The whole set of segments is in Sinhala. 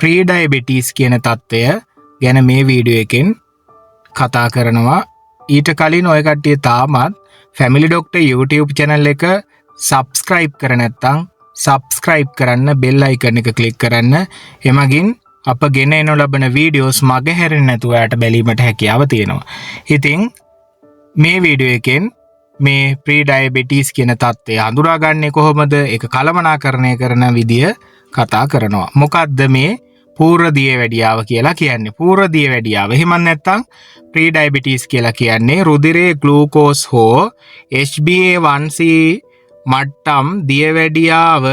ප්‍රීඩයබෙටිස් කියන තත්ත්වය ගැන මේ වීඩියෝ එකෙන් කතා කරනවා. ඊට කලින් ඔය කට්ටිය තාමත් ෆැමිලි ඩොක්ටර් YouTube channel එක subscribe කර නැත්නම් subscribe කරන්න, bell icon එක click කරන්න. එමගින් අප ගෙන එනු ලබන වීඩියෝස් මග හැරෙන්නේ නැතුව යාට බැලීමට හැකියාව තියෙනවා. ඉතින් මේ වීඩියෝ එකෙන් මේ ප්‍රීඩයබෙටිස් කියන තත්ත්වය හඳුනාගන්නේ කොහොමද? ඒක කළමනාකරණය කරන විදිය කතා කරනවා. මොකද්ද මේ පූර්ව දියවැඩියාව කියලා කියන්නේ? පූර්ව දියවැඩියාව එහෙම නැත්නම් ප්‍රීඩයබෙටිස් කියලා කියන්නේ රුධිරයේ ග්ලූකෝස් හෝ HbA1c මට්ටම් දියවැඩියාව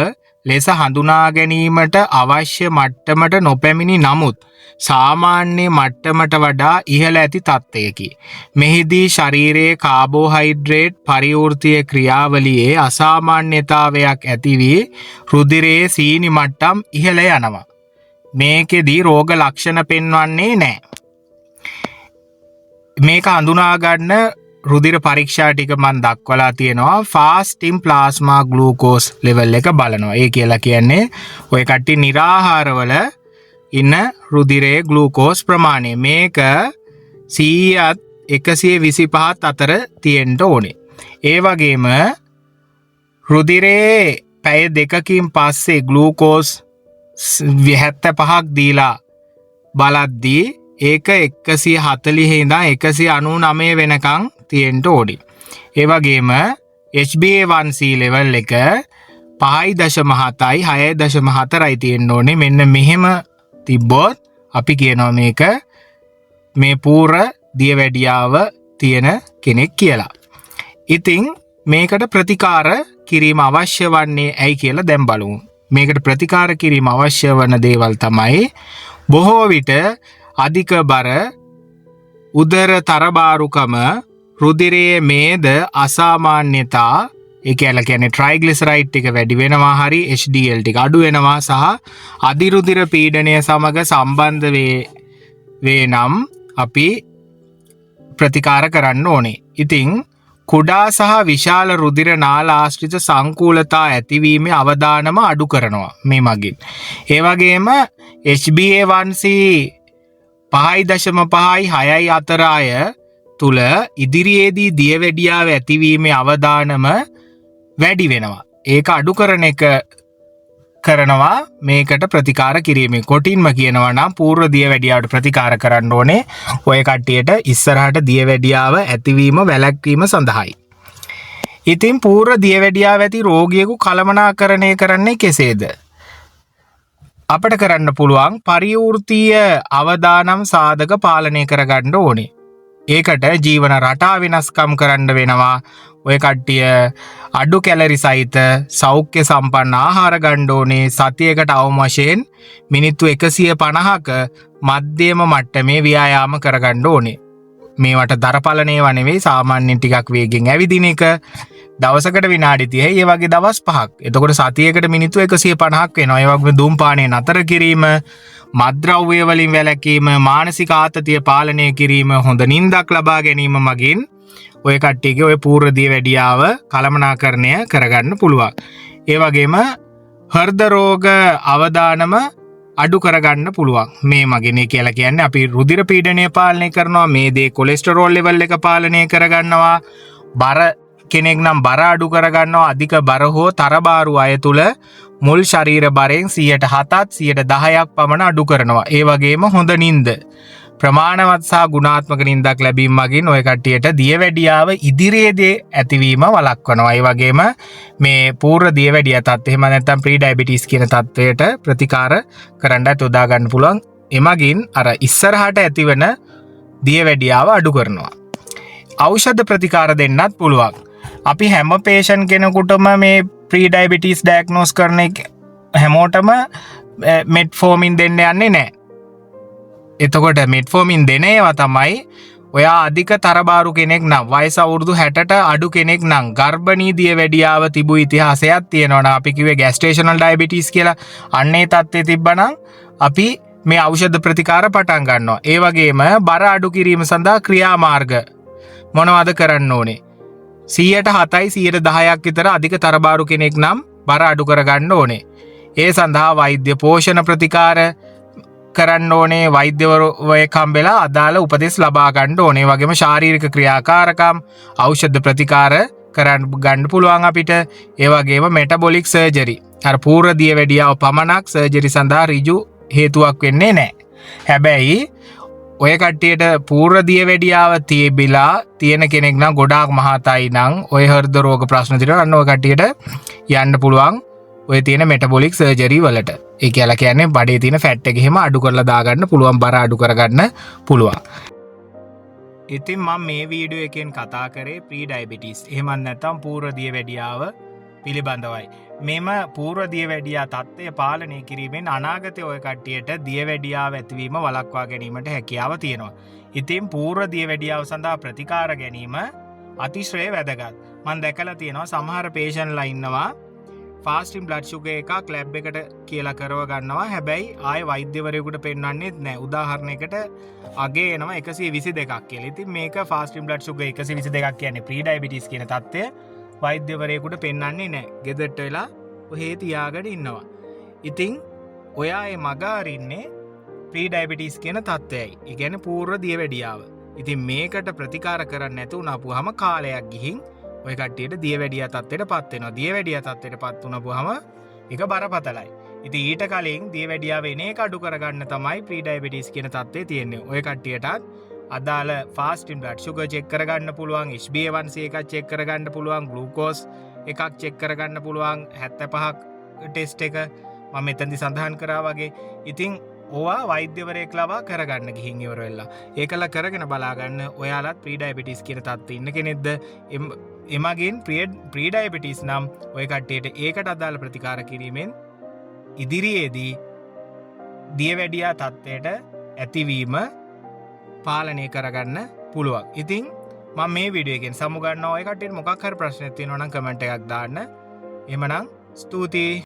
ලෙස හඳුනා ගැනීමට අවශ්‍ය මට්ටමට නොපැමිණි නමුත් සාමාන්‍ය මට්ටමට වඩා ඉහළ ඇති තත්ත්වයකි. මෙහිදී ශරීරයේ කාබෝහයිඩ්‍රේට් පරිවෘත්තීය ක්‍රියාවලියේ අසාමාන්‍යතාවයක් ඇති වී රුධිරයේ සීනි මට්ටම් ඉහළ යනවා. මේකෙදී රෝග ලක්ෂණ පෙන්වන්නේ නැහැ. මේක හඳුනා ගන්න රුධිර පරීක්ෂා ටික මම දක්වලා තියෙනවා. ෆාස්ටින් ප්ලාස්මා ග්ලූකෝස් ලෙවල් එක බලනවා. ඒ කියලා කියන්නේ ඔය කට්ටිය निराहारවල ඉන්න රුධිරයේ ග්ලූකෝස් ප්‍රමාණය. මේක 100ත් 125ත් අතර තියෙන්න ඕනේ. ඒ වගේම රුධිරයේ පැය දෙකකින් පස්සේ ග්ලූකෝස් 75ක් දීලා බලද්දී ඒක 140 ඉඳන් 199 වෙනකන් තියෙන්න ඕනේ. ඒ වගේම HbA1c level එක 5.7යි 6.4යි තියෙන්න ඕනේ. මෙන්න මෙහෙම තිබ්බොත් අපි කියනවා මේක මේ පූර්ව දියවැඩියාව තියෙන කෙනෙක් කියලා. ඉතින් මේකට ප්‍රතිකාර කිරීම අවශ්‍ය වන්නේ ඇයි කියලා දැන් බලමු. මේකට ප්‍රතිකාර කිරීම අවශ්‍ය වන දේවල් තමයි බොහෝ විට අධික බර, උදර තරබාරුකම, රුධිරයේ මේද අසාමාන්‍යතා, ඒ කියන්නේ ට්‍රයිග්ලිසරයිඩ් ටික වැඩි වෙනවා, හරි HDL ටික අඩු වෙනවා සහ අධිරුධිර පීඩනය සමග සම්බන්ධ වේ නම් අපි ප්‍රතිකාර කරන්න ඕනේ. ඉතින් කුඩා සහ විශාල රුධිර නාල ආශ්‍රිත සංකූලතා ඇතිවීමේ අවදානම අඩු කරනවා මේ මගින්. ඒ වගේම HbA1c 5.5යි 6යි අතර අය තුල ඉදිරියේදී දියවැඩියාව ඇතිවීමේ අවදානම වැඩි වෙනවා. ඒක අඩු කරන එක කරනවා මේකට ප්‍රතිකාර කිරීමෙන්. කොටින්ම කියනවා නම් පූර්ව දියවැඩියාවට ප්‍රතිකාර කරන්න ඕනේ ඔය කට්ටියට ඉස්සරහට දියවැඩියාව ඇතිවීම වැළැක්වීම සඳහායි. ඉතින් පූර්ව දියවැඩියාව ඇති රෝගියෙකු කළමනාකරණය කරන්නේ කෙසේද? අපිට කරන්න පුළුවන් පරිවෘත්තීය අවදානම් සාධක පාලනය කරගන්න ඕනේ. ඒකට ජීවන රටා වෙනස්කම් කරන්න වෙනවා. ඔය කට්ටිය අඩු කැලරි සහිත සෞඛ්‍ය සම්පන්න ආහාර ගන්න ඕනේ. සතියකට අවම වශයෙන් මිනිත්තු 150ක මධ්‍යම මට්ටමේ ව්‍යායාම කරගන්න ඕනේ. මේවට දරපලනේව නෙවෙයි, සාමාන්‍යයෙන් ටිකක් වේගෙන් ඇවිදින එක. දවසකට විනාඩි 30යි, ඒ වගේ දවස් 5ක්. එතකොට සතියකට මිනිත්තු 150ක් වෙනවා. ඒ වගේම ධූමපානය නතර කිරීම, මත්ද්‍රව්‍ය වලින් වැළකීම, මානසික ආතතිය පාලනය කිරීම, හොඳ නිින්දක් ලබා ගැනීම මගින් ඔය කට්ටියගේ ඔය පූර්ව දියවැඩියාව කළමනාකරණය කරගන්න පුළුවන්. ඒ වගේම හෘද රෝග අවදානම අඩු කරගන්න පුළුවන් මේ මගින්. ඒ කියලා කියන්නේ අපි රුධිර පීඩනය පාලනය කරනවා, මේ දේ කොලෙස්ටරෝල් ලෙවල් එක පාලනය කරගන්නවා, බර කෙනෙක් නම් බර අඩු කරගන්නවා. අධික බර හෝ තරබාරු අය තුල මුල් ශරීර බරෙන් 7%ත් 10%ක් පමණ අඩු කරනවා. ඒ වගේම හොඳ නිින්ද, ප්‍රමාණවත් සහ ගුණාත්මක නිින්දක් ලැබීම මගින් ඔය කට්ටියට දියවැඩියාව ඉදිරියේදී ඇතිවීම වළක්වනවා. ඒ වගේම මේ පූර්ව දියවැඩියා තත්ත්වය එහෙම නැත්නම් ප්‍රීඩයබෙටිස් කියන තත්ත්වයට ප්‍රතිකාර කරන්නත් යොදා ගන්න පුළුවන්. එමගින් අර ඉස්සරහට ඇතිවන දියවැඩියාව අඩු කරනවා. ඖෂධ ප්‍රතිකාර දෙන්නත් පුළුවන්. අපි හැම පේෂන්ට් කෙනෙකුටම මේ ප්‍රීඩයබෙටිස් ඩයග්නෝස් කරන හැමෝටම මෙට්ෆෝමින් දෙන්න යන්නේ නැහැ. එතකොට මෙට්ෆෝමින් දෙන ඒවා තමයි ඔයා අධික තරබාරු කෙනෙක් නම්, වයස අවුරුදු 60ට අඩු කෙනෙක් නම්, ගර්භණී දියවැඩියාව තිබු ඉතිහාසයක් තියෙනවා නම්, අපි කිව්වේ ගැස්ටේෂනල් ඩයබෙටිස් කියලා, අන්නේ තත්ත්වයේ තිබ්බනම් අපි මේ ඖෂධ ප්‍රතිකාර පටන් ගන්නවා. ඒ වගේම බර අඩු කිරීම සඳහා ක්‍රියාමාර්ග මොනවද කරන්න ඕනේ? 107යි 110ක් විතර අධික තරබාරු කෙනෙක් නම් බර අඩු කරගන්න ඕනේ. ඒ සඳහා වෛද්‍ය පෝෂණ ප්‍රතිකාර කරන්න ඕනේ වෛද්‍යවරයෙක් හම්බෙලා අදාළ උපදෙස් ලබා ගන්න ඕනේ. වගේම ශාරීරික ක්‍රියාකාරකම් ඖෂධ ප්‍රතිකාර කරන්න ගන්න පුළුවන් අපිට. ඒ වගේම මෙටබොලික් සර්ජරි අර පූර්ව දියවැඩියාව පමණක් සර්ජරි සඳහා ඍජු හේතුවක් වෙන්නේ නැහැ. හැබැයි ඔය කට්ටියට පූර්ව දියවැඩියාව තියබිලා තියෙන කෙනෙක් නම් ගොඩාක් මහතයි නම් ඔය හෘද රෝග ප්‍රශ්න තියෙනවා. අන්න ඔය කට්ටියට යන්න පුළුවන් ඔය තියෙන මෙටබොලික් සර්ජරි වලට. ඒ කියලා කියන්නේ බඩේ තියෙන ෆැට් එක එහෙම අඩු කරලා දාගන්න පුළුවන්, බර අඩු කරගන්න පුළුවන්. ඉතින් මම මේ වීඩියෝ එකෙන් කතා කරේ ප්‍රී ඩයබටිස් එහෙම නැත්නම් පූර්ව දියවැඩියාව පිළිබඳවයි. මෙම පූර්ව දියවැඩියා තත්ත්වය පාලනය කිරීමෙන් අනාගතයේ ඔය කට්ටියට දියවැඩියාව ඇතිවීම වළක්වා ගැනීමට හැකියාව තියෙනවා. ඉතින් පූර්ව දියවැඩියාව සඳහා ප්‍රතිකාර ගැනීම අතිශය වැදගත්. මම දැකලා තියෙනවා සමහර පේෂන්ට්ලා ඉන්නවා ෆාස්ටින් බ්ලඩ් ෂුගර් එකක් ලැබ් එකට කියලා කරව ගන්නවා. හැබැයි ආයේ වෛද්‍යවරයෙකුට පෙන්වන්නෙත් නැහැ. උදාහරණයකට අගේ එනවා 122ක් කියලා. ඉතින් මේක ෆාස්ටින් බ්ලඩ් ෂුගර් 122ක් කියන්නේ ප්‍රී ඩයබටිස් කියන තත්ත්වය වෛද්‍යවරයෙකුට පෙන්වන්නේ නැහැ. ගෙදරට වෙලා ඔහේ තියාගෙන ඉන්නවා. ඉතින් ඔයා ඒ මග අරින්නේ ප්‍රී ඩයබටිස් කියන තත්ත්වයයි. ඒ කියන්නේ පූර්ව දියවැඩියාව. ඉතින් මේකට ප්‍රතිකාර කරන්න නැතු වුණාම කාලයක් ගිහින් ඔය කට්ටියට දියවැඩියා තත්ත්වයටපත් වෙනවා. දියවැඩියා තත්ත්වයටපත් වුණාම ඒක බරපතලයි. ඉතින් ඊට කලින් දියවැඩියාව එන එක අඩු කරගන්න තමයි ප්‍රී ඩයබටිස් කියන තත්ත්වය තියෙන්නේ. ඔය කට්ටියටත් අදාළ ෆාස්ටින් බ්ලඩ් ෂුගර් චෙක් කරගන්න පුළුවන්, HbA1c එකක් චෙක් කරගන්න පුළුවන්, ග්ලූකෝස් එකක් චෙක් කරගන්න පුළුවන්, 75ක් ටෙස්ට් එක මම මෙතනදි සඳහන් කරා වගේ. ඉතින් ඕවා වෛද්‍යවරයෙක් ලබා කරගන්න ගිහින් ඉවර වෙලා ඒකලා කරගෙන බලාගන්න ඔයාලත් ප්‍රී ඩයබටිස් කියන තත්ත්වෙ ඉන්න කෙනෙක්ද? එමගින් ප්‍රී ඩයබටිස් නම් ඔය කට්ටියට ඒකට අදාළ ප්‍රතිකාර කිරීමෙන් ඉදිරියේදී දියවැඩියා තත්ත්වයට ඇතිවීම පාලනය කරගන්න පුළුවන්. ඉතින් මම මේ වීඩියෝ එකෙන් සමුගන්නවා. ඔය කට්ටියට මොකක් හරි ප්‍රශ්නයක් තියෙනවා නම් කමෙන්ට් එකක් දාන්න. එහෙමනම් ස්තුතියි.